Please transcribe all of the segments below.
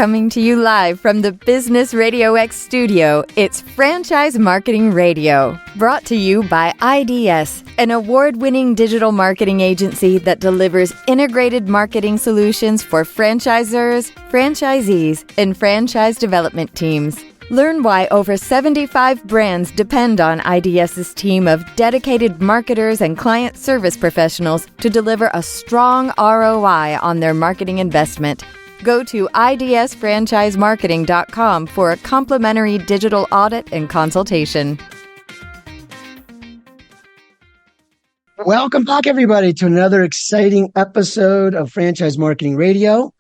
Coming to you live from the Business RadioX studio, it's Franchise Marketing Radio, brought to you by IDS, an award-winning digital marketing agency that delivers integrated marketing solutions for franchisors, franchisees, and franchise development teams. Learn why over 75 brands depend on IDS's team of dedicated marketers and client service professionals to deliver a strong ROI on their marketing investment. Go to idsfranchisemarketing.com for a complimentary digital audit and consultation. Welcome back, everybody, to another exciting episode of Franchise Marketing Radio.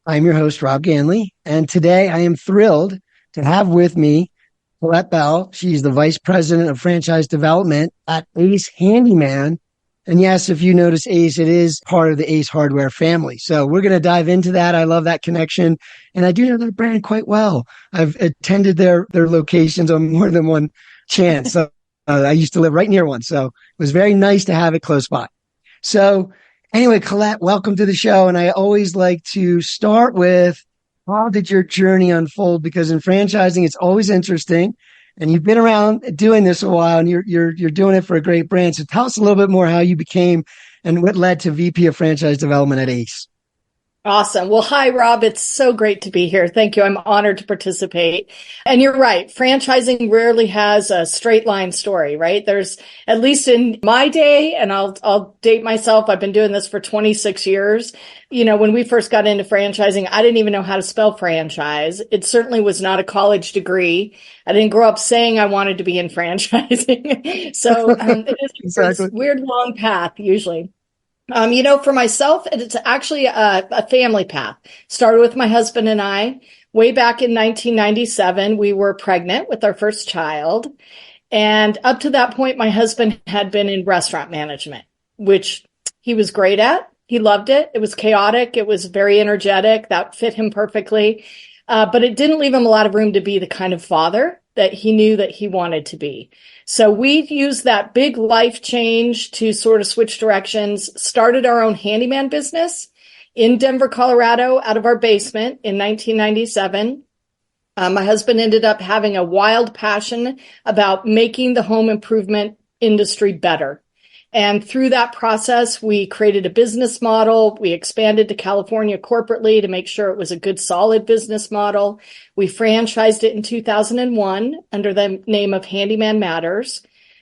I'm your host, Rob Ganley, and today I am thrilled to have with me Colette Bell. She's the Vice President of Franchise Development at Ace Handyman. And yes, if you notice Ace, it is part of the Ace Hardware family. So we're going to dive into that. I love that connection. And I do know that brand quite well. I've attended their locations on more than one chance. So I used to live right near one. So it was very nice to have it close by. So anyway, Colette, welcome to the show. And I always like to start with, how did your journey unfold? Because in franchising, it's always interesting. And you've been around doing this a while, and you're doing it for a great brand. So tell us a little bit more how you became and what led to VP of Franchise Development at Ace. Awesome. Well, hi, Rob. It's so great to be here. Thank you. I'm honored to participate. And you're right. Franchising rarely has a straight line story, right? There's, at least in my day, and I'll date myself. I've been doing this for 26 years. You know, when we first got into franchising, I didn't even know how to spell franchise. It certainly was not a college degree. I didn't grow up saying I wanted to be in franchising. So it is exactly. A weird, long path, usually. You know, for myself, it's actually a family path. Started with my husband and I. Way back in 1997, we were pregnant with our first child. And up to that point, my husband had been in restaurant management, which he was great at. He loved it. It was chaotic. It was very energetic. That fit him perfectly. But it didn't leave him a lot of room to be the kind of father that he knew that he wanted to be. So we used that big life change to sort of switch directions, started our own handyman business in Denver, Colorado, out of our basement in 1997. My husband ended up having a wild passion about making the home improvement industry better. And through that process, we created a business model. We expanded to California corporately to make sure it was a good, solid business model. We franchised it in 2001 under the name of Handyman Matters,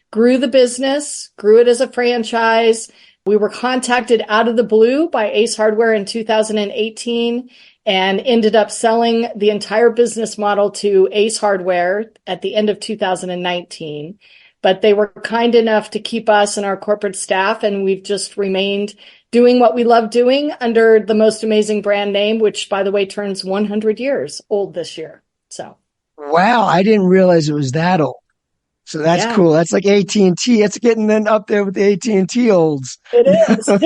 grew the business, grew it as a franchise. We were contacted out of the blue by Ace Hardware in 2018 and ended up selling the entire business model to Ace Hardware at the end of 2019. But they were kind enough to keep us and our corporate staff, and we've just remained doing what we love doing under the most amazing brand name, which, by the way, turns 100 years old this year. So, wow, I didn't realize it was that old. So that's cool. That's like AT&T. That's getting then up there with the AT&T olds. It is. So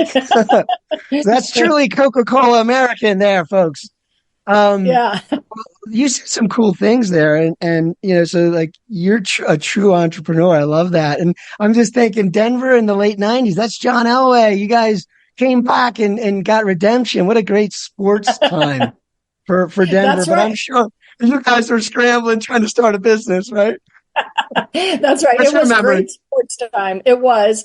that's truly Coca-Cola American there, folks. Yeah. You said some cool things there. And you know, so like you're a true entrepreneur. I love that. And I'm just thinking Denver in the late 90s, that's John Elway. You guys came back and got redemption. What a great sports time for Denver. That's but right. I'm sure you guys were scrambling trying to start a business, right? That's right. It was great sports time. It was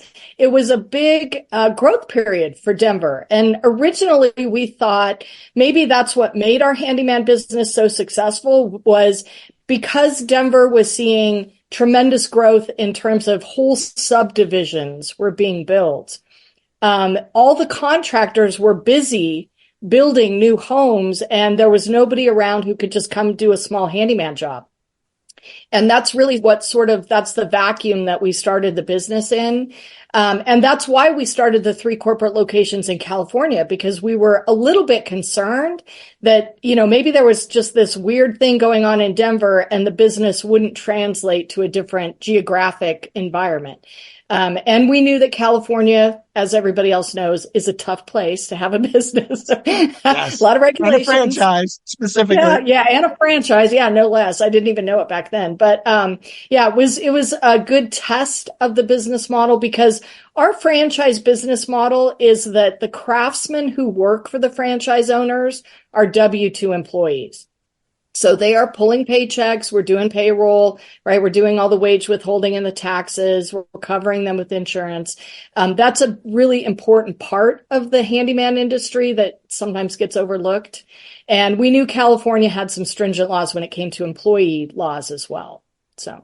a big growth period for Denver. And originally we thought maybe that's what made our handyman business so successful, was because Denver was seeing tremendous growth in terms of whole subdivisions were being built. All the contractors were busy building new homes, and there was nobody around who could just come do a small handyman job. And that's really that's the vacuum that we started the business in. And that's why we started the 3 corporate locations in California, because we were a little bit concerned that, you know, maybe there was just this weird thing going on in Denver and the business wouldn't translate to a different geographic environment. And we knew that California, as everybody else knows, is a tough place to have a business. Yes. A lot of regulations. And a franchise, specifically. Yeah, and a franchise. Yeah, no less. I didn't even know it back then. But it was a good test of the business model, because our franchise business model is that the craftsmen who work for the franchise owners are W-2 employees. So they are pulling paychecks. We're doing payroll, right? We're doing all the wage withholding and the taxes. We're covering them with insurance. That's a really important part of the handyman industry that sometimes gets overlooked. And we knew California had some stringent laws when it came to employee laws as well. So,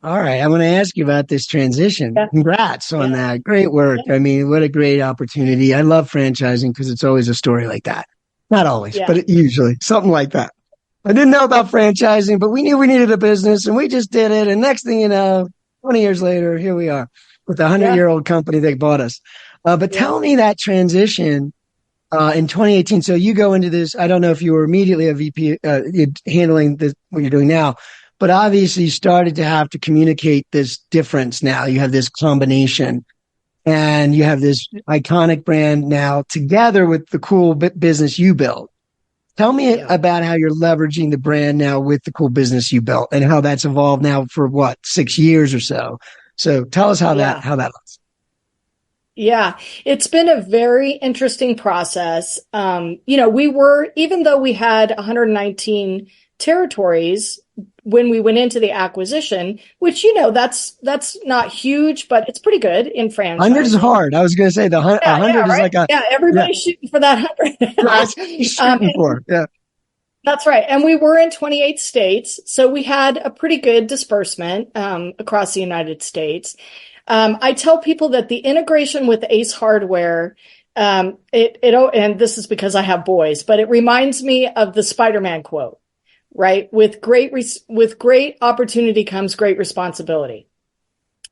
all right, I want to ask you about this transition. Yeah. Congrats on that. Great work. Yeah. I mean, what a great opportunity. I love franchising because it's always a story like that. Not always, but usually something like that. I didn't know about franchising, but we knew we needed a business and we just did it. And next thing you know, 20 years later, here we are with a 100-year-old company that bought us. But tell me that transition in 2018. So you go into this, I don't know if you were immediately a VP handling this, what you're doing now, but obviously you started to have to communicate this difference now. You have this combination. And you have this iconic brand now together with the cool business you built. Tell me about how you're leveraging the brand now with the cool business you built and how that's evolved now for 6 years or so. So tell us how that looks. Yeah, it's been a very interesting process. We were, even though we had 119 territories when we went into the acquisition, which, that's not huge, but it's pretty good in franchise. 100 is hard. I was going to say 100 is right? like everybody's shooting for that 100. Shooting for. Yeah. That's right. And we were in 28 states. So we had a pretty good disbursement across the United States. I tell people that the integration with Ace Hardware, and this is because I have boys, but it reminds me of the Spider-Man quote. Right. With great opportunity comes great responsibility.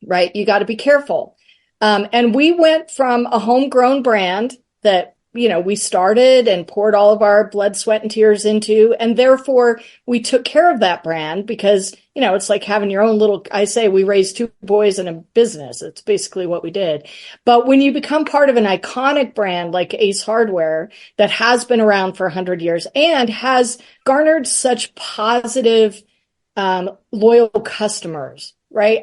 Right. You got to be careful. And we went from a homegrown brand that, we started and poured all of our blood, sweat, and tears into. And therefore, we took care of that brand because, it's like having your own little, I say we raised 2 boys in a business. It's basically what we did. But when you become part of an iconic brand like Ace Hardware that has been around for 100 years and has garnered such positive, loyal customers, right?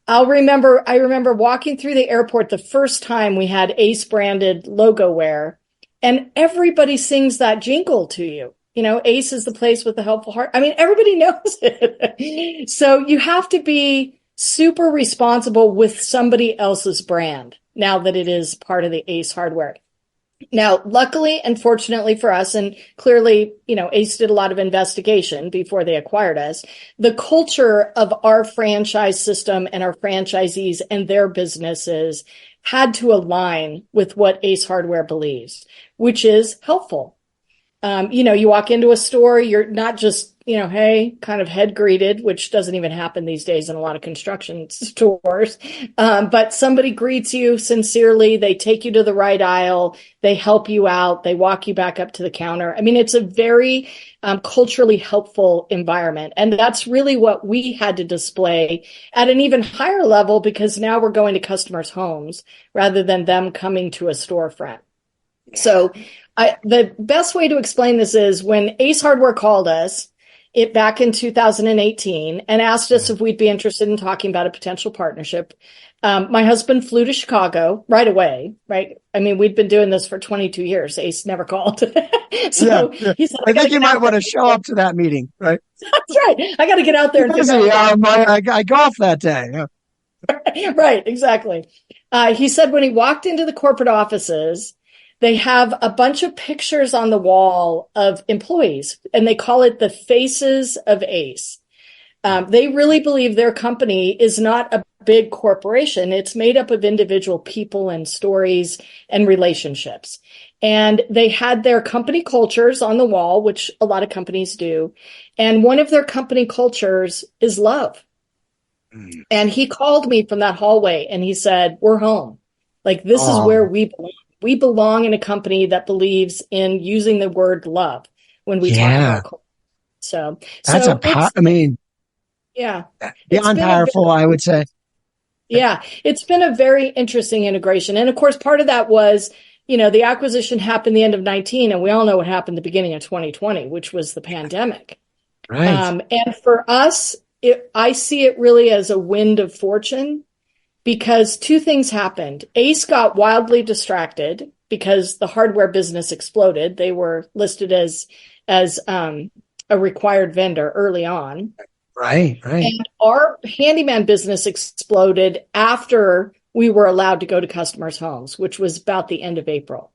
I remember walking through the airport the first time we had Ace branded logo wear, and everybody sings that jingle to you. Ace is the place with the helpful heart. I mean, everybody knows it. So you have to be super responsible with somebody else's brand now that it is part of the Ace Hardware. Now, luckily and fortunately for us, and clearly, Ace did a lot of investigation before they acquired us, the culture of our franchise system and our franchisees and their businesses had to align with what Ace Hardware believes, which is helpful. You walk into a store, you're not just, hey, kind of head greeted, which doesn't even happen these days in a lot of construction stores. But somebody greets you sincerely. They take you to the right aisle. They help you out. They walk you back up to the counter. I mean, it's a very culturally helpful environment. And that's really what we had to display at an even higher level because now we're going to customers' homes rather than them coming to a storefront. So the best way to explain this is when Ace Hardware called us back in 2018 and asked us if we'd be interested in talking about a potential partnership. My husband flew to Chicago right away, right? I mean, we'd been doing this for 22 years. Ace never called. He said, I think you might want to show up to that meeting, right? That's right. I got to get out there. I golfed that day. Yeah. Right, exactly. He said when he walked into the corporate offices, they have a bunch of pictures on the wall of employees, and they call it the faces of Ace. They really believe their company is not a big corporation. It's made up of individual people and stories and relationships. And they had their company cultures on the wall, which a lot of companies do. And one of their company cultures is love. And he called me from that hallway and he said, we're home. Like, this is where we belong. We belong in a company that believes in using the word love when we talk about culture. So that's beyond powerful, I would say. Yeah, it's been a very interesting integration. And of course, part of that was, the acquisition happened the end of 19, and we all know what happened the beginning of 2020, which was the pandemic. Right. And for us, I see it really as a wind of fortune, because two things happened. Ace got wildly distracted because the hardware business exploded. They were listed as a required vendor early on. Right. And our handyman business exploded after we were allowed to go to customers' homes, which was about the end of April.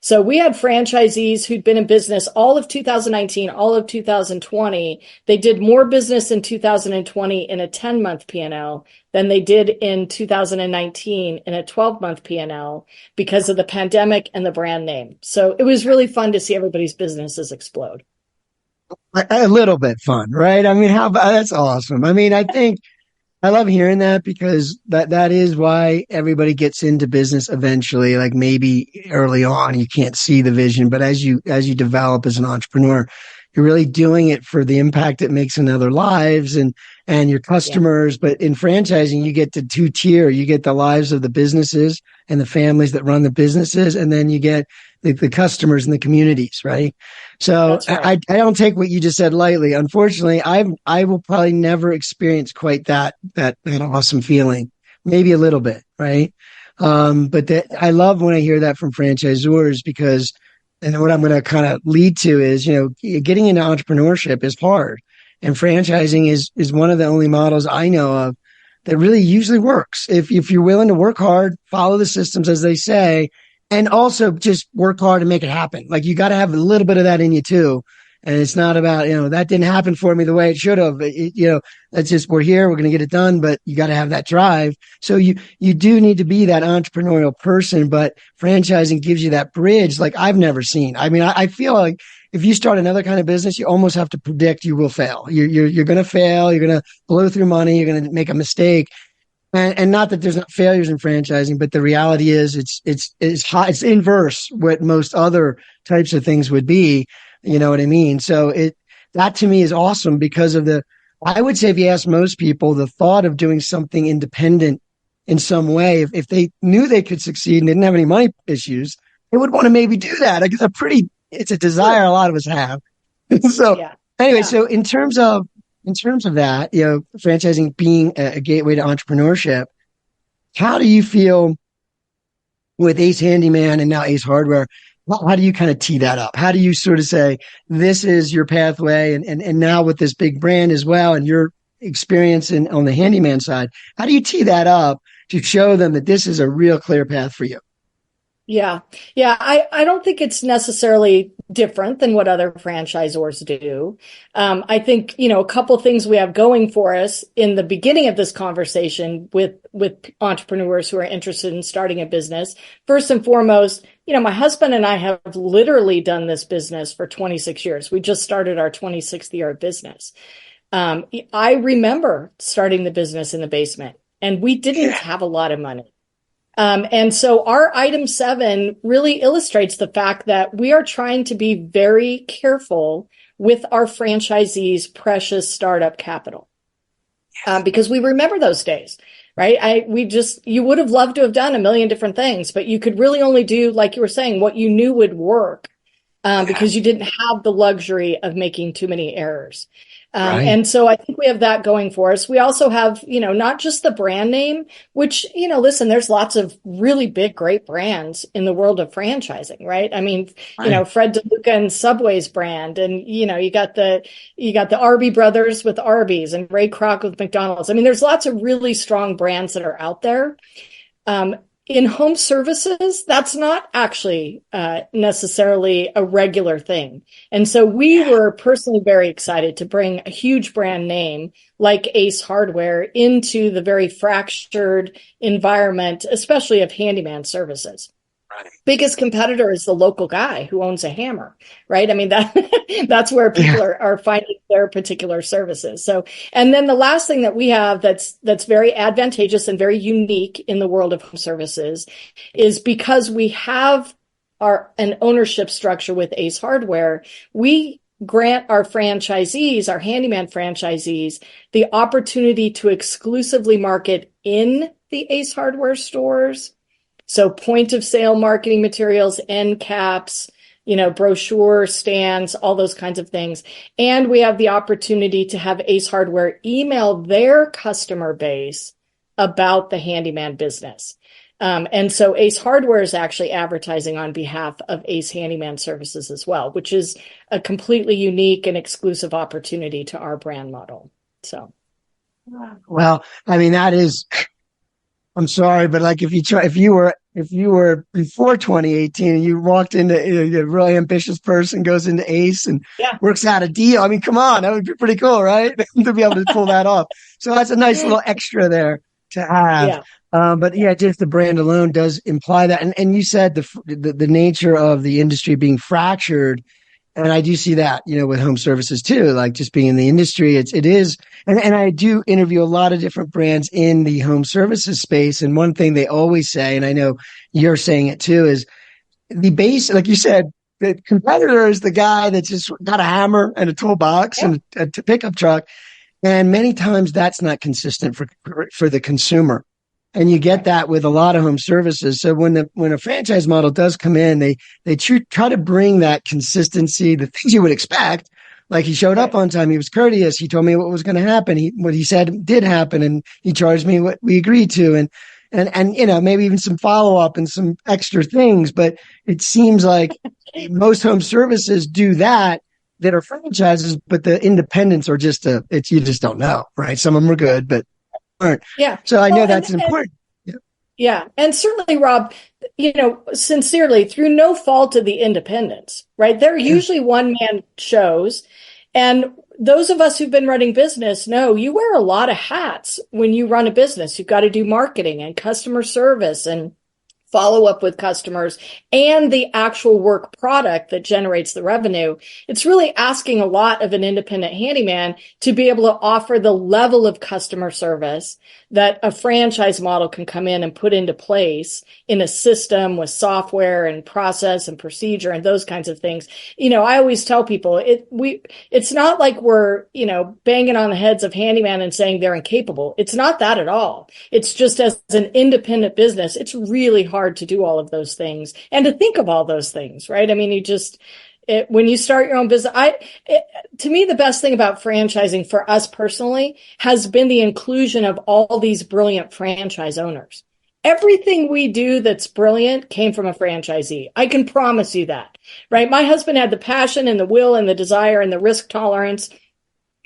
So we had franchisees who'd been in business all of 2019, all of 2020. They did more business in 2020 in a 10-month P&L than they did in 2019 in a 12-month P&L because of the pandemic and the brand name. So it was really fun to see everybody's businesses explode. A little bit fun, right? I mean, that's awesome. I mean, I think I love hearing that because that is why everybody gets into business eventually. Like maybe early on, you can't see the vision, but as you develop as an entrepreneur, you're really doing it for the impact it makes in other lives and your customers. Yeah. But in franchising, you get to two-tier. You get the lives of the businesses and the families that run the businesses, and then you get the customers and the communities, right? So right. I don't take what you just said lightly. Unfortunately, I will probably never experience quite that awesome feeling. Maybe a little bit, right? But I love when I hear that from franchisors because, and what I'm going to kind of lead to is, getting into entrepreneurship is hard, and franchising is one of the only models I know of that really usually works. If you're willing to work hard, follow the systems as they say, and also just work hard and make it happen. Like you got to have a little bit of that in you too. And it's not about, that didn't happen for me the way it should have. That's just, we're here, we're going to get it done, but you got to have that drive. So you do need to be that entrepreneurial person, but franchising gives you that bridge like I've never seen. I mean, I feel like if you start another kind of business, you almost have to predict you will fail. You're going to fail. You're going to blow through money. You're going to make a mistake. And not that there's not failures in franchising, but the reality is it's inverse what most other types of things would be. You know what I mean? So that to me is awesome because of I would say if you ask most people, the thought of doing something independent in some way, if they knew they could succeed and didn't have any money issues, they would want to maybe do that. Like it's a desire a lot of us have. So anyway, so in terms of that, franchising being a gateway to entrepreneurship, how do you feel with Ace Handyman and now Ace Hardware? How do you kind of tee that up? How do you sort of say, this is your pathway? And now with this big brand as well, and your experience on the handyman side, how do you tee that up to show them that this is a real clear path for you? Yeah. I don't think it's necessarily different than what other franchisors do. I think, a couple things we have going for us in the beginning of this conversation with entrepreneurs who are interested in starting a business. First and foremost, my husband and I have literally done this business for 26 years. We just started our 26th year of business. I remember starting the business in the basement, and we didn't have a lot of money. And so our item 7 really illustrates the fact that we are trying to be very careful with our franchisees' precious startup capital. Because we remember those days, right? You would have loved to have done a million different things, but you could really only do, like you were saying, what you knew would work, because you didn't have the luxury of making too many errors. Right. And so I think we have that going for us. We also have, not just the brand name, which, listen, there's lots of really big, great brands in the world of franchising, right? I mean, right. Fred DeLuca and Subway's brand, and, you got the Arby brothers with Arby's and Ray Kroc with McDonald's. I mean, there's lots of really strong brands that are out there. In home services, that's not actually necessarily a regular thing. And so we were personally very excited to bring a huge brand name like Ace Hardware into the very fractured environment, especially of handyman services. Right. Biggest competitor is the local guy who owns a hammer, right? I mean, that's where people are finding their particular services. So, and then the last thing that we have that's very advantageous and very unique in the world of home services is because we have an ownership structure with Ace Hardware, we grant our franchisees, our handyman franchisees, the opportunity to exclusively market in the Ace Hardware stores. So point of sale marketing materials, end caps, brochure stands, all those kinds of things. And we have the opportunity to have Ace Hardware email their customer base about the handyman business. And so Ace Hardware is actually advertising on behalf of Ace Handyman Services as well, which is a completely unique and exclusive opportunity to our brand model. So, well, I mean, that is, I'm sorry, but like if you were before 2018 and you walked into a really ambitious person goes into Ace and works out a deal. I mean, come on, that would be pretty cool, right? To be able to pull that off. So that's a nice little extra there to have. Yeah. But yeah, just the brand alone does imply that. And you said the nature of the industry being fractured. And I do see that, with home services too, like just being in the industry, it is. And I do interview a lot of different brands in the home services space. And one thing they always say, and I know you're saying it too, is the base, like you said, the competitor is the guy that's just got a hammer and a toolbox and a pickup truck. And many times that's not consistent for the consumer. And you get that with a lot of home services. So when a franchise model does come in, they try to bring that consistency, the things you would expect. Like he showed up on time. He was courteous. He told me what was going to happen. What he said did happen, and he charged me what we agreed to. And maybe even some follow up and some extra things. But it seems like most home services do that are franchises, but the independents are you just don't know, right? Some of them are good, but aren't. Yeah. So I know that's important. Yeah. And certainly, Rob, sincerely, through no fault of the independents, right? They're usually one-man shows. And those of us who've been running business know you wear a lot of hats when you run a business. You've got to do marketing and customer service and follow up with customers and the actual work product that generates the revenue. It's really asking a lot of an independent handyman to be able to offer the level of customer service that a franchise model can come in and put into place in a system with software and process and procedure and those kinds of things. I always tell people it's not like we're, banging on the heads of handyman and saying they're incapable. It's not that at all. It's just as an independent business, it's really hard to do all of those things and to think of all those things, right? I mean, when you start your own business, to me, the best thing about franchising for us personally has been the inclusion of all these brilliant franchise owners. Everything we do that's brilliant came from a franchisee. I can promise you that, right? My husband had the passion and the will and the desire and the risk tolerance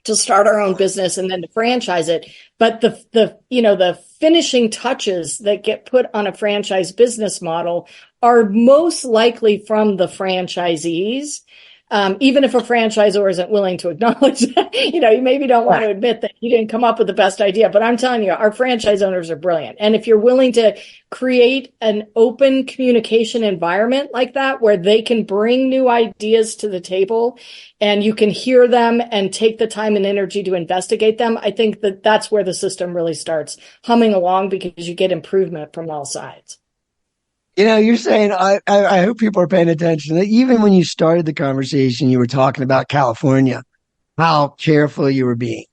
to start our own business and then to franchise it. But the finishing touches that get put on a franchise business model are most likely from the franchisees. Even if a franchisor isn't willing to acknowledge that, you maybe don't want to admit that you didn't come up with the best idea, but I'm telling you, our franchise owners are brilliant. And if you're willing to create an open communication environment like that, where they can bring new ideas to the table and you can hear them and take the time and energy to investigate them, I think that's where the system really starts humming along because you get improvement from all sides. You're saying, I hope people are paying attention, that even when you started the conversation, you were talking about California, how careful you were being.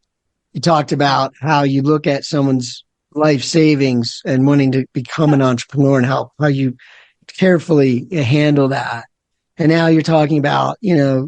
You talked about how you look at someone's life savings and wanting to become an entrepreneur and how you carefully handle that. And now you're talking about,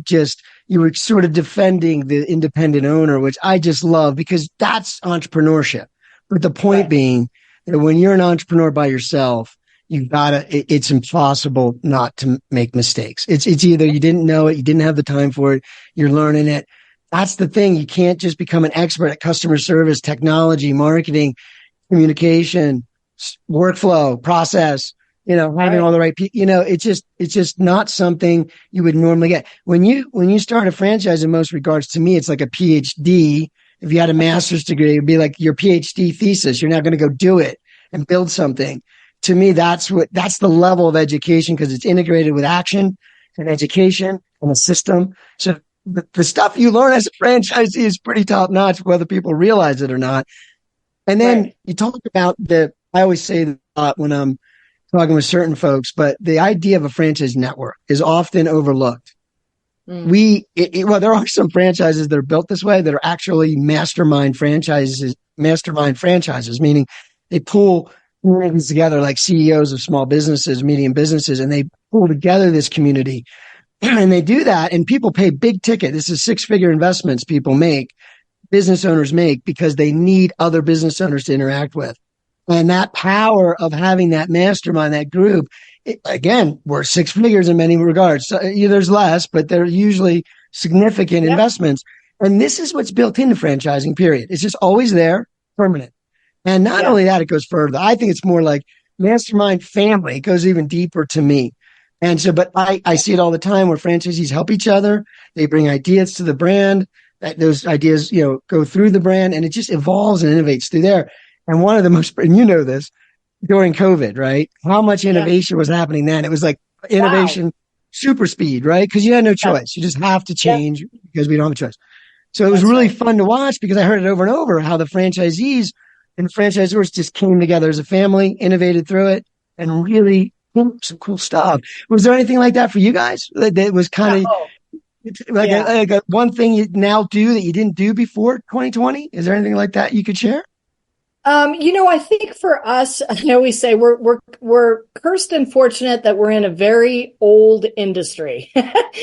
just you were sort of defending the independent owner, which I just love because that's entrepreneurship. But the point being that when you're an entrepreneur by yourself, it's impossible not to make mistakes. It's either you didn't know it, you didn't have the time for it, you're learning it. That's the thing. You can't just become an expert at customer service, technology, marketing, communication, workflow, process, having all the right people. It's just not something you would normally get. When you start a franchise, in most regards, to me, it's like a PhD. If you had a master's degree, it'd be like your PhD thesis. You're not going to go do it and build something. To me, that's the level of education because it's integrated with action and education and a system. So the stuff you learn as a franchisee is pretty top notch, whether people realize it or not. And then you talk about I always say that when I'm talking with certain folks, but the idea of a franchise network is often overlooked. There are some franchises that are built this way that are actually mastermind franchises, meaning they pull communities together like CEOs of small businesses, medium businesses, and they pull together this community. And they do that, and people pay big ticket. This is six-figure investments business owners make because they need other business owners to interact with. And that power of having that mastermind, that group, again, we're six figures in many regards. So, there's less, but they're usually significant investments. And this is what's built into franchising, period. It's just always there, permanent. And not only that, it goes further. I think it's more like mastermind family. It goes even deeper to me. And so, but I see it all the time where franchisees help each other. They bring ideas to the brand. Those ideas, go through the brand, and it just evolves and innovates through there. And one of the most, and this, during COVID, right? How much innovation was happening then? It was like innovation, super speed, right? Because you had no choice. You just have to change because we don't have a choice. So it was really fun to watch because I heard it over and over how the franchisees and franchisors just came together as a family, innovated through it, and really some cool stuff. Was there anything like that for you guys? That was kind of like a one thing you now do that you didn't do before 2020? Is there anything like that you could share? I think for us, I know we say we're cursed and fortunate that we're in a very old industry,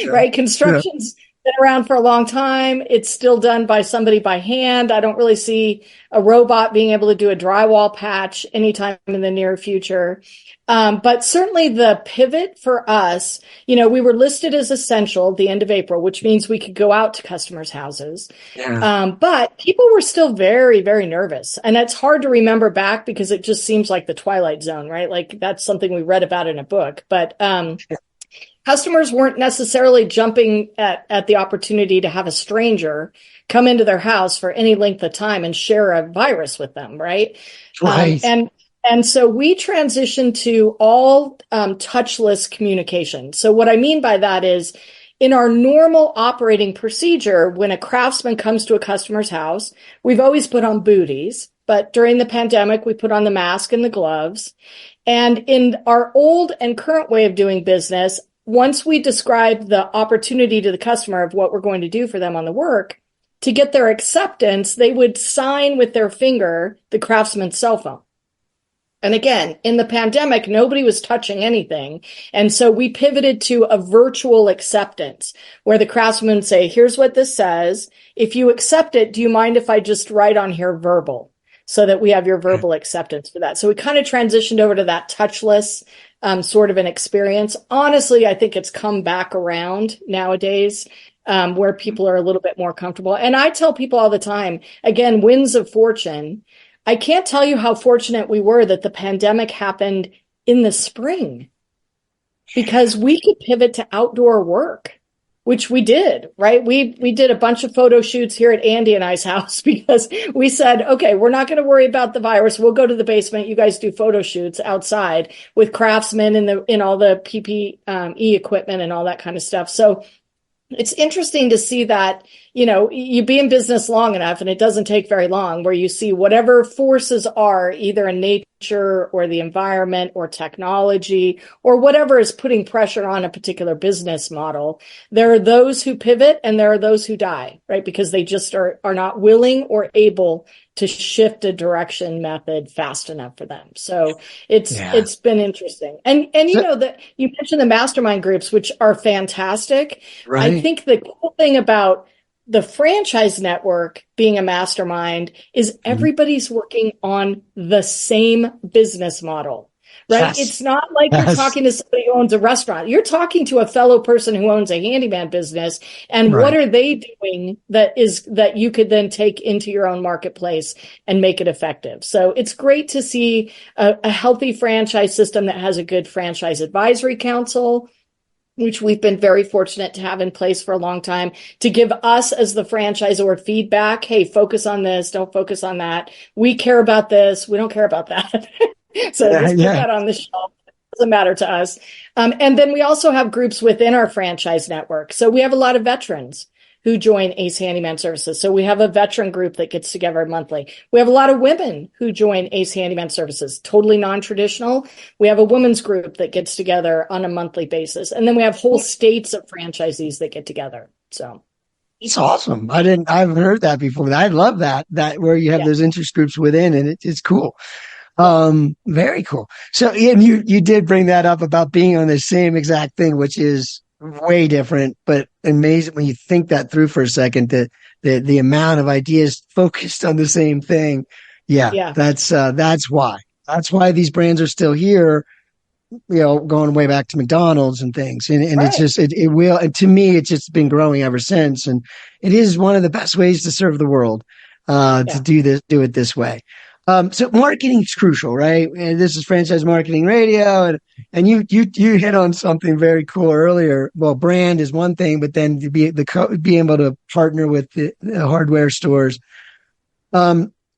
right? Construction's been around for a long time. It's still done by somebody by hand. I don't really see a robot being able to do a drywall patch anytime in the near future. But certainly the pivot for us, we were listed as essential at the end of April, which means we could go out to customers' houses. But people were still very, very nervous. And that's hard to remember back because it just seems like the Twilight Zone, right? Like that's something we read about in a book. But customers weren't necessarily jumping at the opportunity to have a stranger come into their house for any length of time and share a virus with them, right? Right. And so we transitioned to all touchless communication. So what I mean by that is in our normal operating procedure, when a craftsman comes to a customer's house, we've always put on booties, but during the pandemic, we put on the mask and the gloves. And in our old and current way of doing business, once we describe the opportunity to the customer of what we're going to do for them on the work, to get their acceptance, they would sign with their finger the craftsman's cell phone. And again, in the pandemic, nobody was touching anything. And so we pivoted to a virtual acceptance where the craftsman would say, here's what this says. If you accept it, do you mind if I just write on here verbal so that we have your verbal acceptance for that? So we kind of transitioned over to that touchless sort of an experience. Honestly, I think it's come back around nowadays where people are a little bit more comfortable. And I tell people all the time, again, winds of fortune. I can't tell you how fortunate we were that the pandemic happened in the spring because we could pivot to outdoor work, which we did, right? We did a bunch of photo shoots here at Andy and I's house because we said, okay, we're not going to worry about the virus. We'll go to the basement. You guys do photo shoots outside with craftsmen in all the PPE equipment and all that kind of stuff. So it's interesting to see that, you be in business long enough, and it doesn't take very long, where you see whatever forces are either in nature or the environment or technology or whatever is putting pressure on a particular business model. There are those who pivot and there are those who die, right? Because they just are not willing or able to shift a direction method fast enough for them. So it's been interesting. And that you mentioned the mastermind groups, which are fantastic. Right. I think the cool thing about the franchise network being a mastermind is everybody's working on the same business model, right? Yes. It's not like you're talking to somebody who owns a restaurant. You're talking to a fellow person who owns a handyman business. And what are they doing that you could then take into your own marketplace and make it effective? So it's great to see a healthy franchise system that has a good franchise advisory council, which we've been very fortunate to have in place for a long time, to give us as the franchisor feedback. Hey, focus on this. Don't focus on that. We care about this. We don't care about that. So just put that on the shelf. It doesn't matter to us. And then we also have groups within our franchise network. So we have a lot of veterans who join Ace Handyman Services. So we have a veteran group that gets together monthly. We have a lot of women who join Ace Handyman Services, totally non-traditional. We have a women's group that gets together on a monthly basis. And then we have whole states of franchisees that get together. So it's awesome. I haven't heard that before. I love that where you have those interest groups within, and it's cool. Very cool. So, and you did bring that up about being on the same exact thing, which is way different, but amazing when you think that through for a second, the amount of ideas focused on the same thing. Yeah. That's why. That's why these brands are still here, going way back to McDonald's and things. And it's Right. just, it will, and to me, it's just been growing ever since. And it is one of the best ways to serve the world, to Yeah. do it this way. So marketing is crucial, right? And this is Franchise Marketing Radio. And you hit on something very cool earlier. Well, brand is one thing, but then to be able to partner with the hardware stores.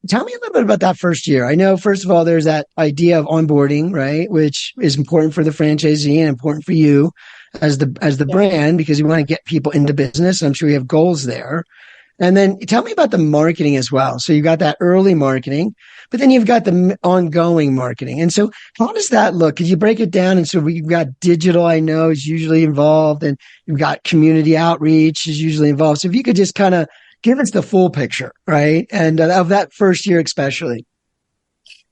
Tell me a little bit about that first year. I know, first of all, there's that idea of onboarding, right? Which is important for the franchisee and important for you as the Yeah. brand, because you want to get people into business. I'm sure you have goals there. And then tell me about the marketing as well. So you got that early marketing, but then you've got the ongoing marketing. And so how does that look? Could you break it down? And so we've got digital, I know, is usually involved, and you've got community outreach is usually involved. So if you could just kind of give us the full picture, right? And of that first year, especially.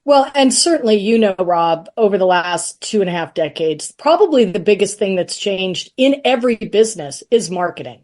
Well, and certainly, Rob, over the last 2.5 decades, probably the biggest thing that's changed in every business is marketing.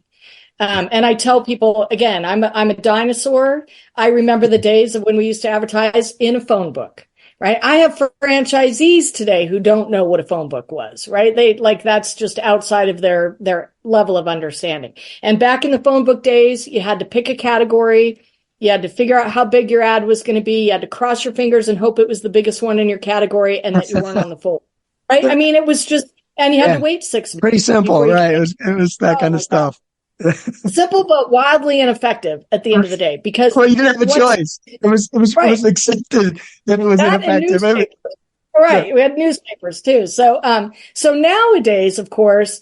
And I tell people, again, I'm a dinosaur. I remember the days of when we used to advertise in a phone book, right? I have franchisees today who don't know what a phone book was, right? That's just outside of their level of understanding. And back in the phone book days, you had to pick a category. You had to figure out how big your ad was going to be. You had to cross your fingers and hope it was the biggest one in your category and that you weren't on the fold, right? I mean, it was just, and you had to wait 6 months. Pretty simple, right? It was that kind of stuff. Simple but wildly ineffective at the end of the day, because you didn't have a choice. It was accepted that it was ineffective. Right. We had newspapers too. So nowadays, of course,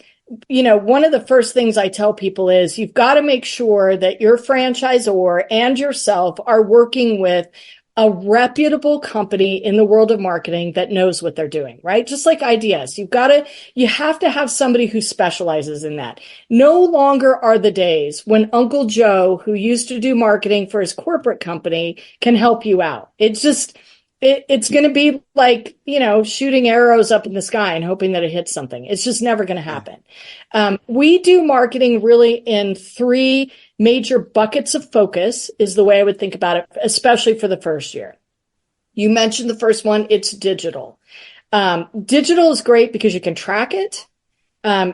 one of the first things I tell people is you've got to make sure that your franchisor and yourself are working with a reputable company in the world of marketing that knows what they're doing, right? Just like IDS, you have to have somebody who specializes in that. No longer are the days when Uncle Joe, who used to do marketing for his corporate company, can help you out. It's just, it's going to be like, shooting arrows up in the sky and hoping that it hits something. It's just never going to happen. We do marketing really in 3 major buckets of focus is the way I would think about it, especially for the first year. You mentioned the first one, it's digital. Digital is great because you can track it.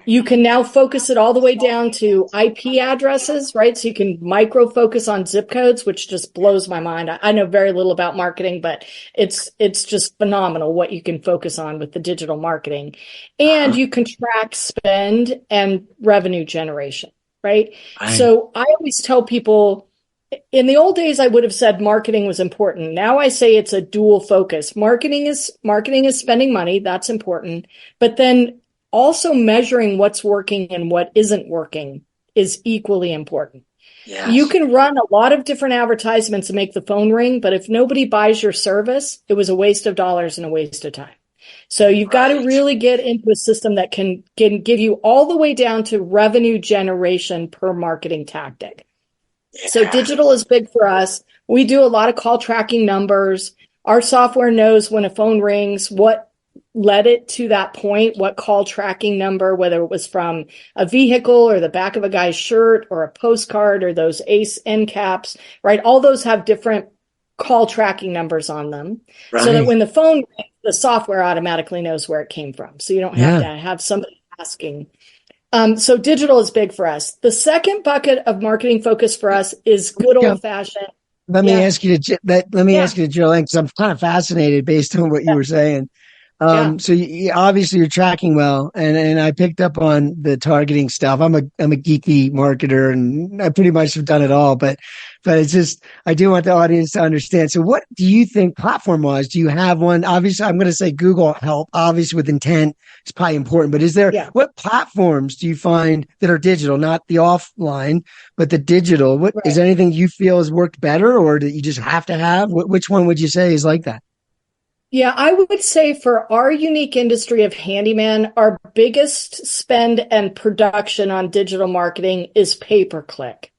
You can now focus it all the way down to IP addresses, right? So you can micro focus on zip codes, which just blows my mind. I know very little about marketing, but it's just phenomenal what you can focus on with the digital marketing. And you can track spend and revenue generation, right? So I always tell people, in the old days, I would have said marketing was important. Now I say it's a dual focus. Marketing is spending money. That's important. But then also measuring what's working and what isn't working is equally important. Yes. You can run a lot of different advertisements and make the phone ring, but if nobody buys your service, it was a waste of dollars and a waste of time. So you've got to really get into a system that can give you all the way down to revenue generation per marketing tactic. Yeah. So digital is big for us. We do a lot of call tracking numbers. Our software knows when a phone rings, what led it to that point, what call tracking number, whether it was from a vehicle or the back of a guy's shirt or a postcard or those Ace end caps, right? All those have different call tracking numbers on them, right? So that when the phone rings, the software automatically knows where it came from. So you don't have to have somebody asking. So digital is big for us. The second bucket of marketing focus for us is good old fashioned. Let me ask you to drill in, because I'm kind of fascinated based on what you were saying. So obviously you're tracking well, and I picked up on the targeting stuff. I'm a geeky marketer, and I pretty much have done it all, but it's just, I do want the audience to understand. So what do you think platform wise? Do you have one? Obviously, I'm going to say Google help, obviously with intent is probably important, but is there, what platforms do you find that are digital, not the offline, but the digital? Is there anything you feel has worked better or that you just have to have? Which one would you say is like that? Yeah, I would say for our unique industry of handyman, our biggest spend and production on digital marketing is pay-per-click.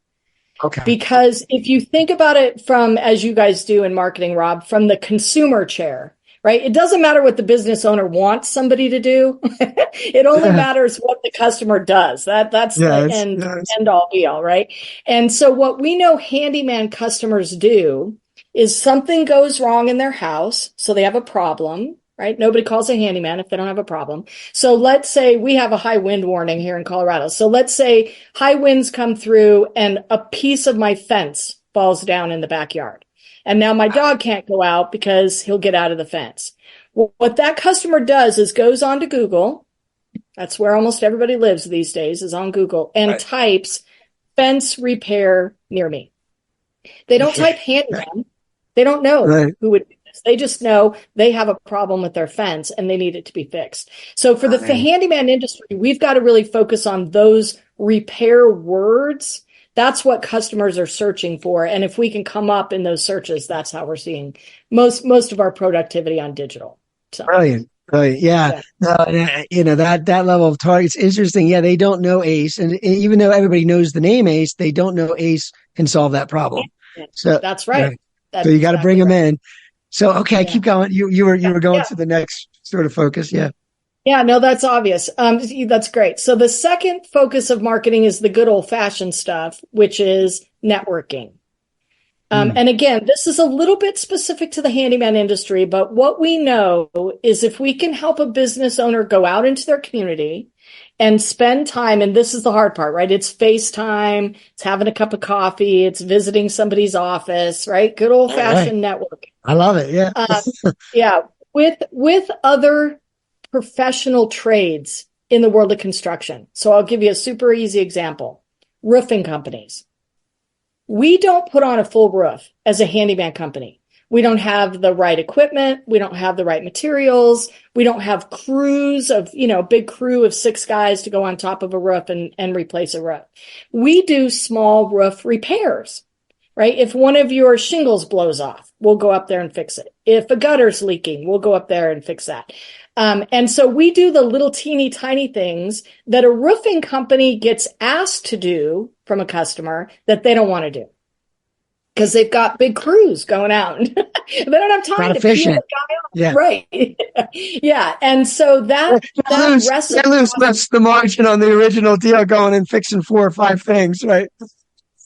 Okay. Because if you think about it from, as you guys do in marketing, Rob, from the consumer chair, right? It doesn't matter what the business owner wants somebody to do. It only matters what the customer does. That's the end all be all, right? And so what we know handyman customers do is something goes wrong in their house. So they have a problem, right? Nobody calls a handyman if they don't have a problem. So let's say we have a high wind warning here in Colorado. So let's say high winds come through and a piece of my fence falls down in the backyard. And now my dog can't go out because he'll get out of the fence. Well, what that customer does is goes on to Google. That's where almost everybody lives these days, is on Google, and types fence repair near me. They don't type handyman. They don't know who would do this. They just know they have a problem with their fence and they need it to be fixed. So for the handyman industry, we've got to really focus on those repair words. That's what customers are searching for. And if we can come up in those searches, that's how we're seeing most of our productivity on digital. So. Brilliant. Yeah. That level of targets, interesting. Yeah. They don't know Ace. And even though everybody knows the name Ace, they don't know Ace can solve that problem. So that's right. So you got to bring them in. So, okay, keep going. You were going to the next sort of focus. Yeah. Yeah, no, that's obvious. That's great. So the second focus of marketing is the good old fashioned stuff, which is networking. And again, this is a little bit specific to the handyman industry, but what we know is if we can help a business owner go out into their community and spend time, and this is the hard part, right? It's FaceTime, it's having a cup of coffee, it's visiting somebody's office, right? Good old fashioned networking. I love it. Yeah. Yeah. With other professional trades in the world of construction. So I'll give you a super easy example. Roofing companies. We don't put on a full roof as a handyman company. We don't have the right equipment. We don't have the right materials. We don't have crews of, big crew of 6 guys to go on top of a roof and replace a roof. We do small roof repairs, right? If one of your shingles blows off, we'll go up there and fix it. If a gutter's leaking, we'll go up there and fix that. And so we do the little teeny tiny things that a roofing company gets asked to do from a customer that they don't want to do because they've got big crews going out. They don't have time Not to efficient. Yeah. Right. Yeah. And so that lose the margin on the original deal going and fixing 4 or 5 things, right?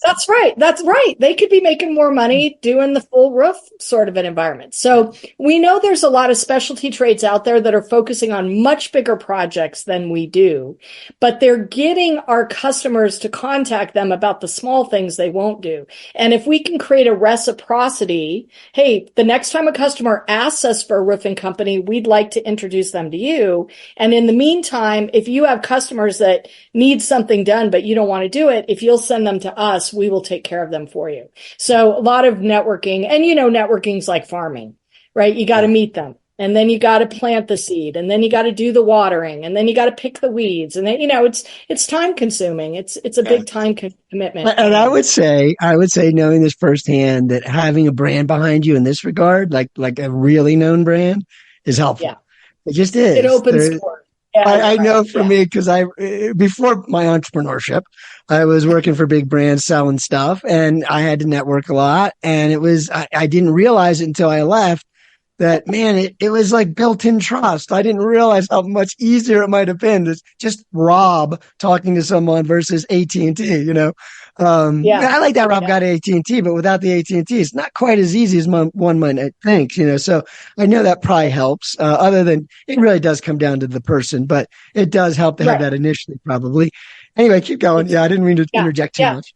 That's right. That's right. They could be making more money doing the full roof sort of an environment. So we know there's a lot of specialty trades out there that are focusing on much bigger projects than we do, but they're getting our customers to contact them about the small things they won't do. And if we can create a reciprocity, hey, the next time a customer asks us for a roofing company, we'd like to introduce them to you. And in the meantime, if you have customers that need something done, but you don't want to do it, if you'll send them to us, we will take care of them for you. So a lot of networking, and networking's like farming, right? You got to meet them, and then you got to plant the seed, and then you got to do the watering, and then you got to pick the weeds, and then it's time consuming. It's a big time commitment. And I would say knowing this firsthand that having a brand behind you in this regard, like a really known brand, is helpful. Yeah. It just is. It opens doors. Yeah, I know for me, because before my entrepreneurship, I was working for big brands selling stuff, and I had to network a lot. And I didn't realize it until I left that, man, it was like built-in trust. I didn't realize how much easier it might have been to just Rob talking to someone versus AT&T, I like that Rob got AT&T, but without the AT&T, it's not quite as easy as one might think, so I know that probably helps, other than it really does come down to the person, but it does help to have that initially probably. Anyway, keep going. Yeah, I didn't mean to interject too much.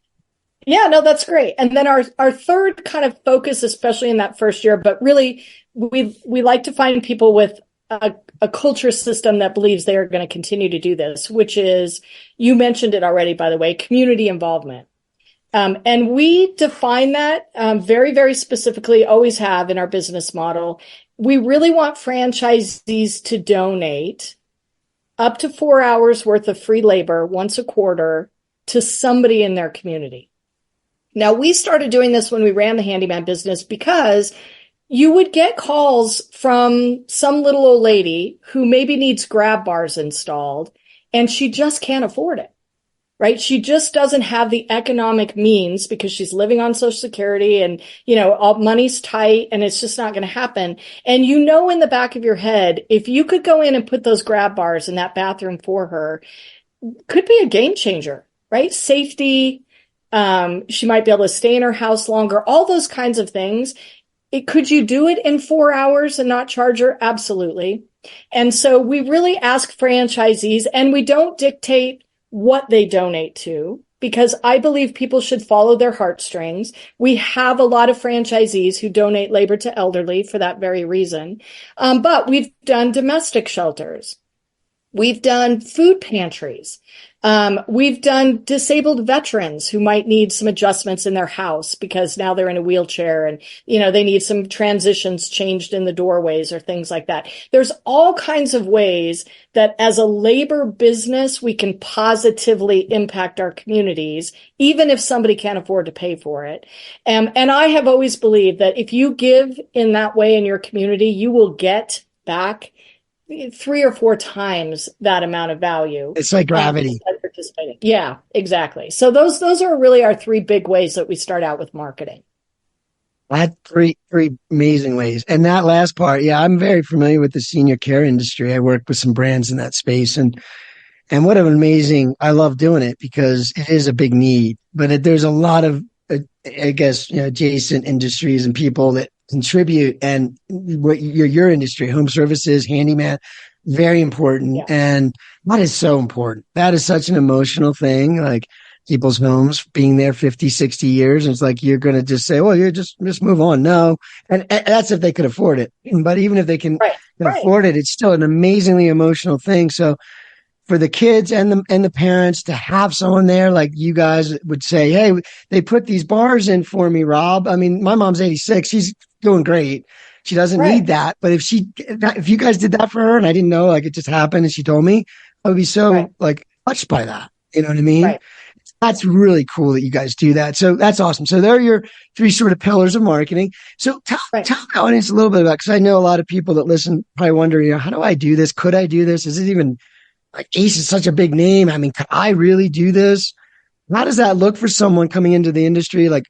Yeah, no, that's great. And then our third kind of focus, especially in that first year, but really we like to find people with a culture system that believes they are going to continue to do this, which is, you mentioned it already, by the way, community involvement. And we define that very, very specifically, always have in our business model. We really want franchisees to donate up to 4 hours worth of free labor once a quarter to somebody in their community. Now, we started doing this when we ran the handyman business because you would get calls from some little old lady who maybe needs grab bars installed, and she just can't afford it. Right? She just doesn't have the economic means because she's living on Social Security and, all money's tight and it's just not going to happen. And in the back of your head, if you could go in and put those grab bars in that bathroom for her, could be a game changer, right? Safety. She might be able to stay in her house longer, all those kinds of things. Could you do it in 4 hours and not charge her? Absolutely. And so we really ask franchisees, and we don't dictate what they donate to, because I believe people should follow their heartstrings. We have a lot of franchisees who donate labor to elderly for that very reason. But we've done domestic shelters. We've done food pantries. We've done disabled veterans who might need some adjustments in their house because now they're in a wheelchair and, they need some transitions changed in the doorways or things like that. There's all kinds of ways that as a labor business, we can positively impact our communities, even if somebody can't afford to pay for it. And I have always believed that if you give in that way in your community, you will get back 3 or 4 times that amount of value. It's like gravity. Yeah, exactly. So those are really our 3 big ways that we start out with marketing. That's three amazing ways. And that last part, yeah, I'm very familiar with the senior care industry. I work with some brands in that space, and what an amazing, I love doing it because it is a big need, but there's a lot of, I guess, adjacent industries and people that contribute, and what your industry, home services, handyman, very important. Yeah. And that is so important. That is such an emotional thing, like people's homes being there 50, 60 years. And it's like, you're going to just say, well, you're just move on. No. And that's if they could afford it. But even if they can afford it, it's still an amazingly emotional thing. So for the kids and the parents to have someone there, like you guys would say, hey, they put these bars in for me, Rob. I mean, my mom's 86. She's doing great. She doesn't need that. But if you guys did that for her and I didn't know, like it just happened and she told me, I would be so like touched by that. You know what I mean? Right. That's really cool that you guys do that. So that's awesome. So there are your 3 sort of pillars of marketing. So tell the audience a little bit about, because I know a lot of people that listen probably wonder, how do I do this? Could I do this? Is it even, like, Ace is such a big name. I mean, could I really do this? How does that look for someone coming into the industry, like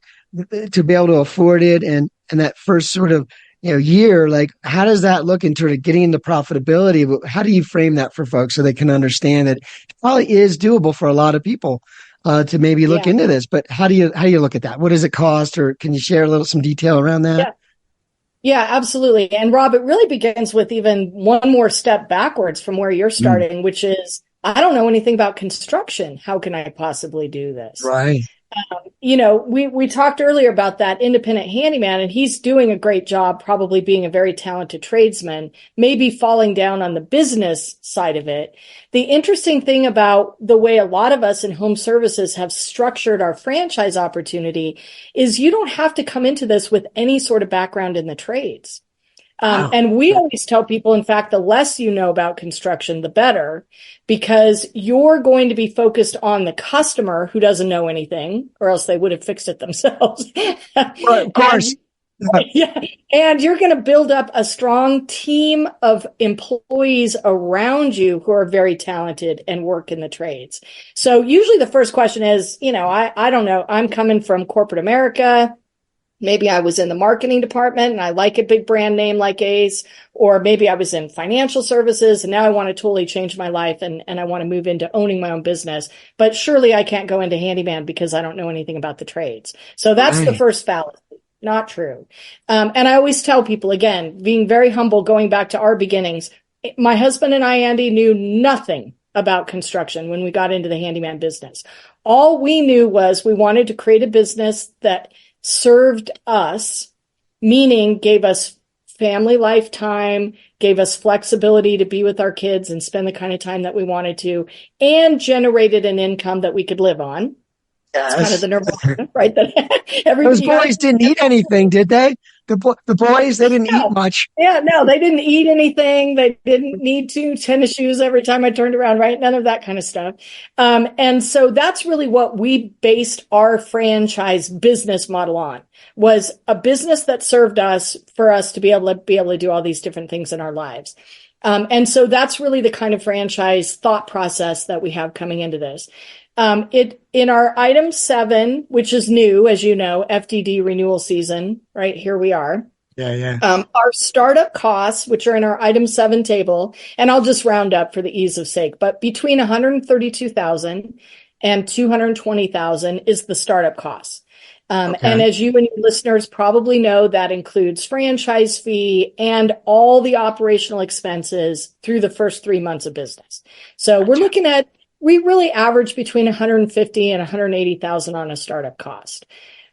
to be able to afford it? And that first sort of, year, like, how does that look in terms of getting into profitability? How do you frame that for folks so they can understand that it probably is doable for a lot of people to maybe look into this? But how do you look at that? What does it cost? Or can you share some detail around that? Yeah, absolutely. And Rob, it really begins with even one more step backwards from where you're starting, which is, I don't know anything about construction. How can I possibly do this? Right. We talked earlier about that independent handyman, and he's doing a great job, probably being a very talented tradesman, maybe falling down on the business side of it. The interesting thing about the way a lot of us in home services have structured our franchise opportunity is you don't have to come into this with any sort of background in the trades. And we always tell people, in fact, the less you know about construction, the better, because you're going to be focused on the customer who doesn't know anything, or else they would have fixed it themselves. Well, of course. And you're going to build up a strong team of employees around you who are very talented and work in the trades. So usually the first question is, I don't know, I'm coming from corporate America. Maybe I was in the marketing department and I like a big brand name like Ace, or maybe I was in financial services and now I want to totally change my life and I want to move into owning my own business. But surely I can't go into handyman because I don't know anything about the trades. So that's the first fallacy. Not true. And I always tell people, again, being very humble, going back to our beginnings, my husband and I, Andy, knew nothing about construction when we got into the handyman business. All we knew was we wanted to create a business that served us, meaning gave us family lifetime, gave us flexibility to be with our kids and spend the kind of time that we wanted to, and generated an income that we could live on. Yes. That's kind of the nirvana, right? Those boys didn't eat anything, did they? The boys, they didn't eat much. Yeah, no, they didn't eat anything. They didn't need 2 tennis shoes every time I turned around, right? None of that kind of stuff. And so that's really what we based our franchise business model on, was a business that served us for us to be able to do all these different things in our lives. And so that's really the kind of franchise thought process that we have coming into this. In our item 7, which is new, as you know, FDD renewal season, right? Here we are. Yeah. Our startup costs, which are in our item 7 table, and I'll just round up for the ease of sake, but between $132,000 and $220,000 is the startup costs. And as you and your listeners probably know, that includes franchise fee and all the operational expenses through the first 3 months of business. So we're looking at, we really average between 150 and 180,000 on a startup cost.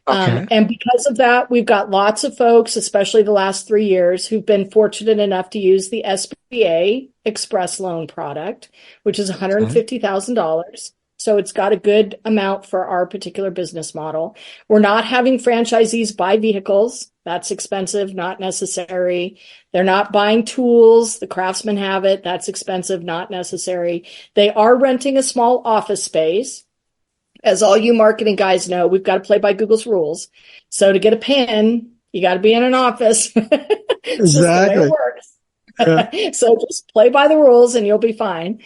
And because of that, we've got lots of folks, especially the last 3 years, who've been fortunate enough to use the SBA Express Loan product, which is $150,000. So it's got a good amount for our particular business model. We're not having franchisees buy vehicles. That's expensive, not necessary. They're not buying tools. The craftsmen have it. That's expensive, not necessary. They are renting a small office space. As all you marketing guys know, we've got to play by Google's rules. So to get a PIN, you got to be in an office. It's just the way it works. Yeah. So just play by the rules and you'll be fine.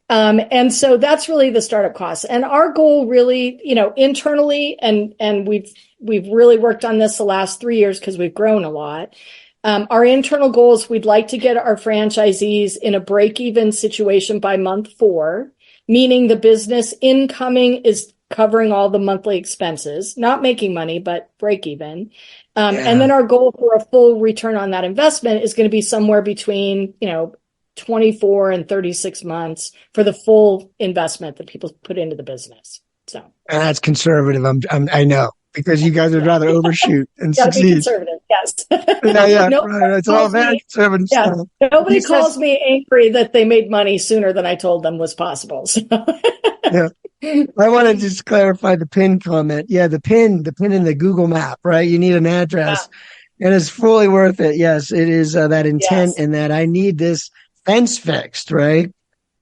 And so that's really the startup costs. And our goal really, internally, and we've really worked on this the last 3 years because we've grown a lot. Our internal goal is we'd like to get our franchisees in a break-even situation by month 4, meaning the business incoming is covering all the monthly expenses, not making money, but break even. And then our goal for a full return on that investment is going to be somewhere between, 24 and 36 months for the full investment that people put into the business. So and that's conservative. I know, because you guys would rather overshoot and succeed. Be conservative, yes. Right. It's all very conservative stuff. Nobody calls me angry that they made money sooner than I told them was possible. So. Yeah. I want to just clarify the PIN comment. Yeah, the PIN in the Google map, right? You need an address, and it's fully worth it. Yes, it is that intent and that I need this fence fixed, right?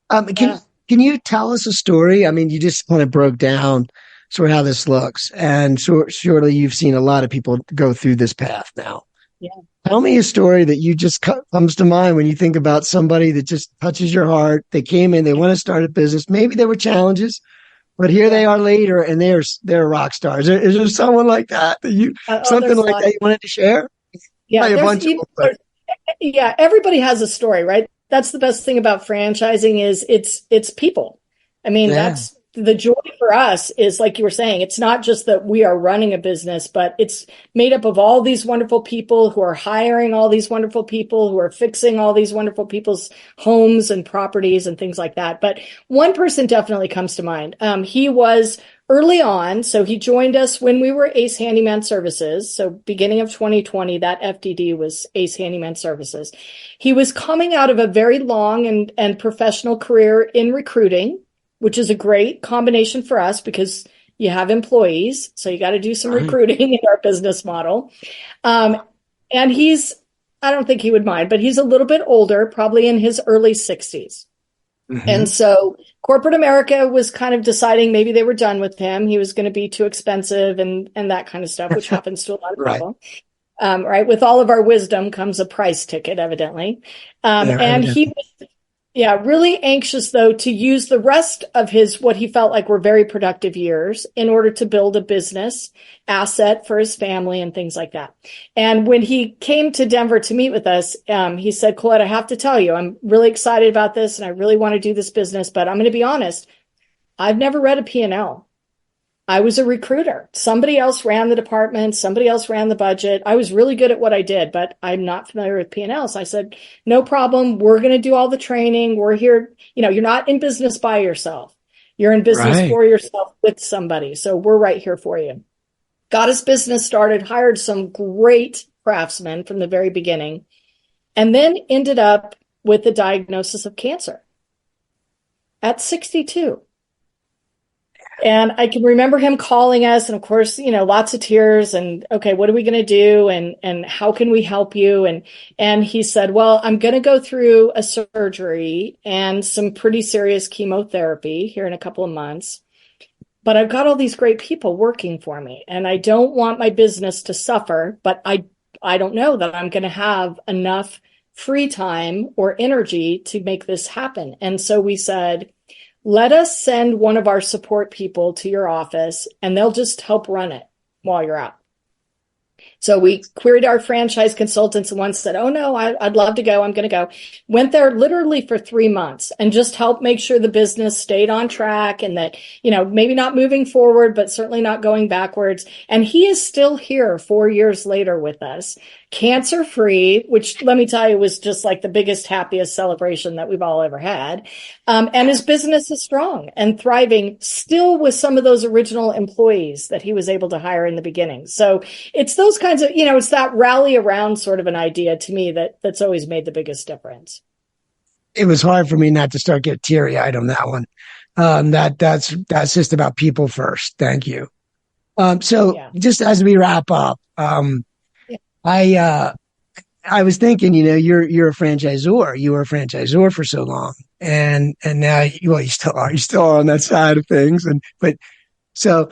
Can you tell us a story? I mean, you just kind of broke down sort of how this looks, and so surely you've seen a lot of people go through this path now. Yeah. Tell me a story that you just comes to mind when you think about somebody that just touches your heart. They came in, they want to start a business. Maybe there were challenges, but here they are later, and they're rock stars. Is there someone like that you something like that you wanted to share? Yeah, everybody has a story, right? That's the best thing about franchising is it's people. I mean, that's the joy for us is, like you were saying, it's not just that we are running a business, but it's made up of all these wonderful people who are hiring all these wonderful people who are fixing all these wonderful people's homes and properties and things like that. But one person definitely comes to mind. He was early on. So he joined us when we were Ace Handyman Services. So beginning of 2020, that FDD was Ace Handyman Services. He was coming out of a very long and professional career in recruiting, which is a great combination for us because you have employees. So you got to do some recruiting in our business model. And I don't think he would mind, but he's a little bit older, probably in his early 60s. Mm-hmm. And so corporate America was kind of deciding maybe they were done with him. He was going to be too expensive and that kind of stuff, which happens to a lot of people. Right. With all of our wisdom comes a price ticket, evidently. And he was really anxious, though, to use the rest of his, what he felt like were very productive years in order to build a business asset for his family and things like that. And when he came to Denver to meet with us, he said, Colette, I have to tell you, I'm really excited about this and I really want to do this business, but I'm going to be honest. I've never read a P&L. I was a recruiter. Somebody else ran the department. Somebody else ran the budget. I was really good at what I did, but I'm not familiar with P&L. So I said, no problem. We're going to do all the training. We're here. You're not in business by yourself. You're in business for yourself with somebody. So we're right here for you. Got his business started, hired some great craftsmen from the very beginning, and then ended up with the diagnosis of cancer at 62. And I can remember him calling us and, of course, lots of tears and, okay, what are we going to do? And how can we help you? And he said, well, I'm going to go through a surgery and some pretty serious chemotherapy here in a couple of months. But I've got all these great people working for me and I don't want my business to suffer, but I don't know that I'm going to have enough free time or energy to make this happen. And so we said, let us send one of our support people to your office and they'll just help run it while you're out. So we queried our franchise consultants, and one said, oh no, I'd love to go. I'm going to go. Went there literally for 3 months and just helped make sure the business stayed on track and that, maybe not moving forward, but certainly not going backwards. And he is still here 4 years later with us, cancer free, which let me tell you was just like the biggest, happiest celebration that we've all ever had. And his business is strong and thriving still with some of those original employees that he was able to hire in the beginning. So it's those kinds of, it's that rally around sort of an idea to me that's always made the biggest difference. It was hard for me not to start getting teary eyed on that one. That's just about people first. Thank you. Just as we wrap up, I was thinking, you're a franchisor. You were a franchisor for so long, and now you still are. You still are on that side of things. So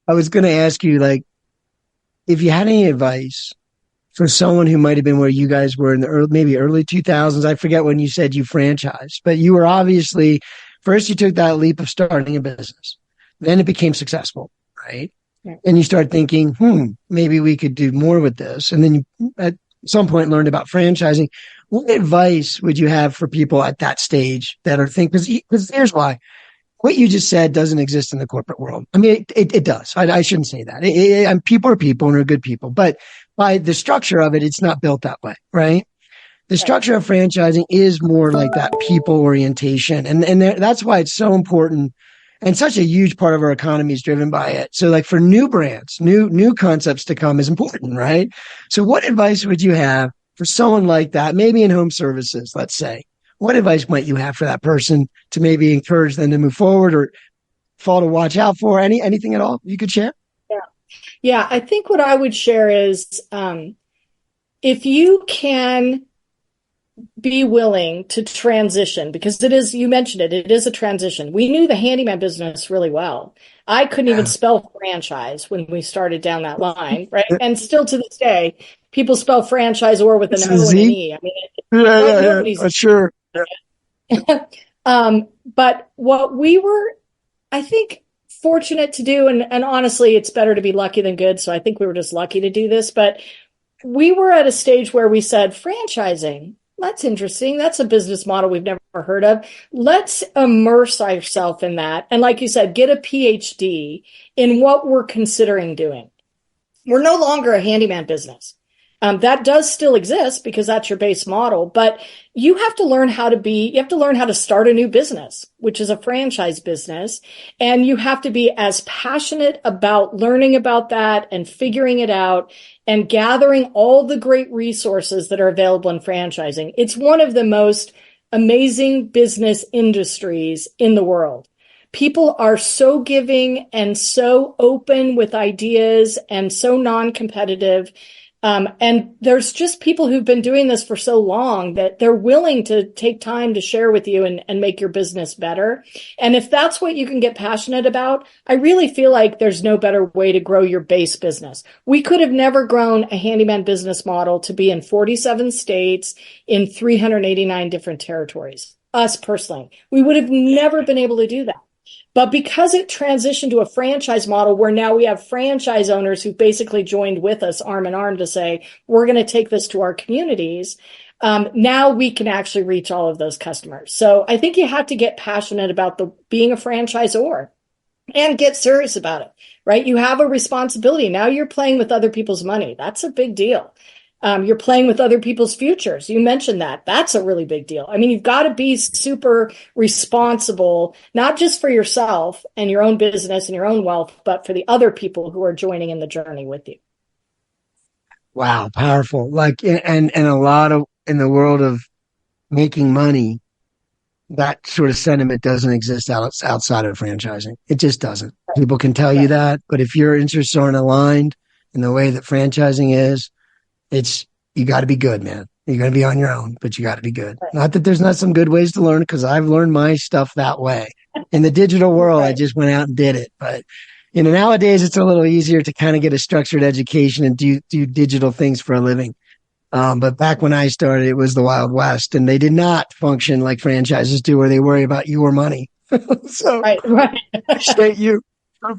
I was going to ask you, like, if you had any advice for someone who might have been where you guys were in the early 2000s. I forget when you said you franchised, but you were obviously first. You took that leap of starting a business, then it became successful, right? And you start thinking, maybe we could do more with this. And then you, at some point, learned about franchising. What advice would you have for people at that stage that are thinking, because here's why. What you just said doesn't exist in the corporate world. I mean, it does. I shouldn't say that. And people are people and are good people, but by the structure of it, it's not built that way, right? The structure of franchising is more like that people orientation. And that's why it's so important. And such a huge part of our economy is driven by it. So like for new brands, new concepts to come is important, right? So what advice would you have for someone like that, maybe in home services, let's say? What advice might you have for that person to maybe encourage them to move forward or fall to watch out for? Anything at all you could share? Yeah. I think what I would share is if you can be willing to transition, because it is, you mentioned it is a transition. We knew the handyman business really well. I couldn't even spell franchise when we started down that line, right? And still to this day, people spell franchisor with an O and an E. I mean, sure. But what we were, I think, fortunate to do, and honestly, it's better to be lucky than good. So I think we were just lucky to do this, but we were at a stage where we said, franchising, that's interesting. That's a business model we've never heard of. Let's immerse ourselves in that. And like you said, get a PhD in what we're considering doing. We're no longer a handyman business. That does still exist because that's your base model, but you have to learn how to start a new business, which is a franchise business. And you have to be as passionate about learning about that and figuring it out and gathering all the great resources that are available in franchising. It's one of the most amazing business industries in the world. People are so giving and so open with ideas and so non-competitive. And there's just people who've been doing this for so long that they're willing to take time to share with you and make your business better. And if that's what you can get passionate about, I really feel like there's no better way to grow your base business. We could have never grown a handyman business model to be in 47 states in 389 different territories. Us personally, we would have never been able to do that. But because it transitioned to a franchise model where now we have franchise owners who basically joined with us arm in arm to say, we're going to take this to our communities. Now we can actually reach all of those customers. So I think you have to get passionate about being a franchisor and get serious about it, right? You have a responsibility. Now you're playing with other people's money. That's a big deal. You're playing with other people's futures. You mentioned that. That's a really big deal. I mean, you've got to be super responsible, not just for yourself and your own business and your own wealth, but for the other people who are joining in the journey with you. Wow. Powerful. Like, and a lot of, in the world of making money, that sort of sentiment doesn't exist outside of franchising. It just doesn't. People can tell you that, but if your interests aren't aligned in the way that franchising is, you got to be good, man. You're going to be on your own, but you got to be good. Right. Not that there's not some good ways to learn, because I've learned my stuff that way. In the digital world, I just went out and did it. But nowadays it's a little easier to kind of get a structured education and do digital things for a living. But back when I started, it was the Wild West, and they did not function like franchises do, where they worry about your money. So, right. Appreciate you.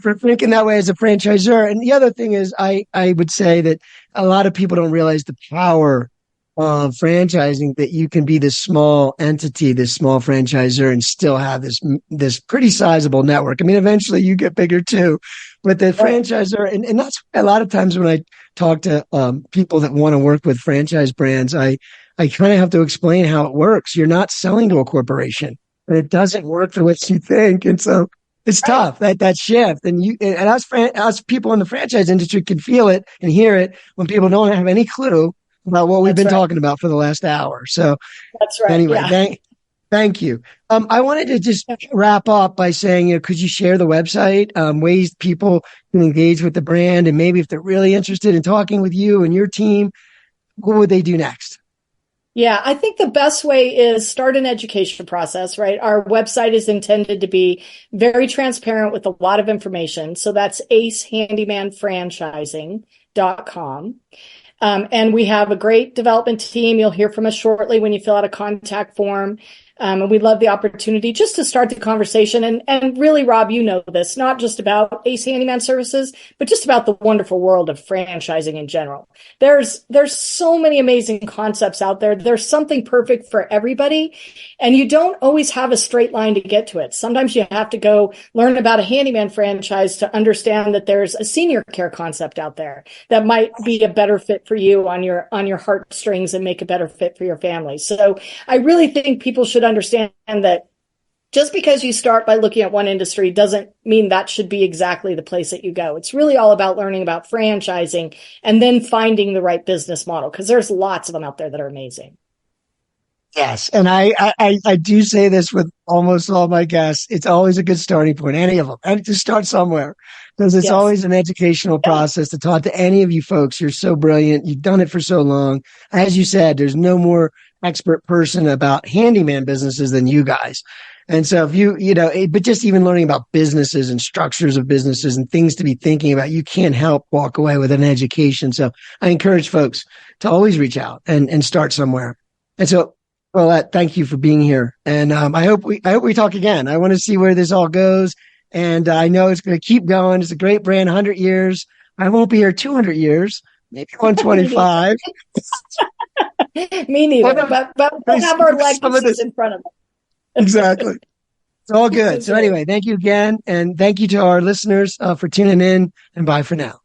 for thinking that way as a franchisor. And the other thing is, I would say that a lot of people don't realize the power of franchising, that you can be this small entity, this small franchisor, and still have this pretty sizable network. I mean, eventually you get bigger too, but the franchisor, and that's a lot of times when I talk to people that want to work with franchise brands, I kind of have to explain how it works. You're not selling to a corporation, and it doesn't work the way you think, and so it's tough, that shift. And us people in the franchise industry can feel it and hear it when people don't have any clue about what we've been talking about for the last hour. So that's right. Anyway, thank you. I wanted to just wrap up by saying, could you share the website, ways people can engage with the brand, and maybe if they're really interested in talking with you and your team, what would they do next? Yeah, I think the best way is start an education process, right? Our website is intended to be very transparent with a lot of information. So that's acehandymanfranchising.com. And we have a great development team. You'll hear from us shortly when you fill out a contact form. And we love the opportunity just to start the conversation. And really, Rob, you know this, not just about Ace Handyman Services, but just about the wonderful world of franchising in general. There's so many amazing concepts out there. There's something perfect for everybody. And you don't always have a straight line to get to it. Sometimes you have to go learn about a handyman franchise to understand that there's a senior care concept out there that might be a better fit for you on your heartstrings and make a better fit for your family. So I really think people should understand that just because you start by looking at one industry doesn't mean that should be exactly the place that you go. It's really all about learning about franchising and then finding the right business model, because there's lots of them out there that are amazing. Yes. And I do say this with almost all my guests. It's always a good starting point, any of them, and to start somewhere, because it's always an educational process to talk to any of you folks. You're so brilliant. You've done it for so long. As you said, there's no more expert person about handyman businesses than you guys. And so if but just even learning about businesses and structures of businesses and things to be thinking about, you can't help walk away with an education. So I encourage folks to always reach out and start somewhere. And so, Colette, thank you for being here. And I hope we talk again. I want to see where this all goes. And I know it's going to keep going. It's a great brand, 100 years. I won't be here 200 years, maybe 125. Me neither, but we'll have our legacies in front of us. Exactly. It's all good. So anyway, thank you again. And thank you to our listeners for tuning in, and bye for now.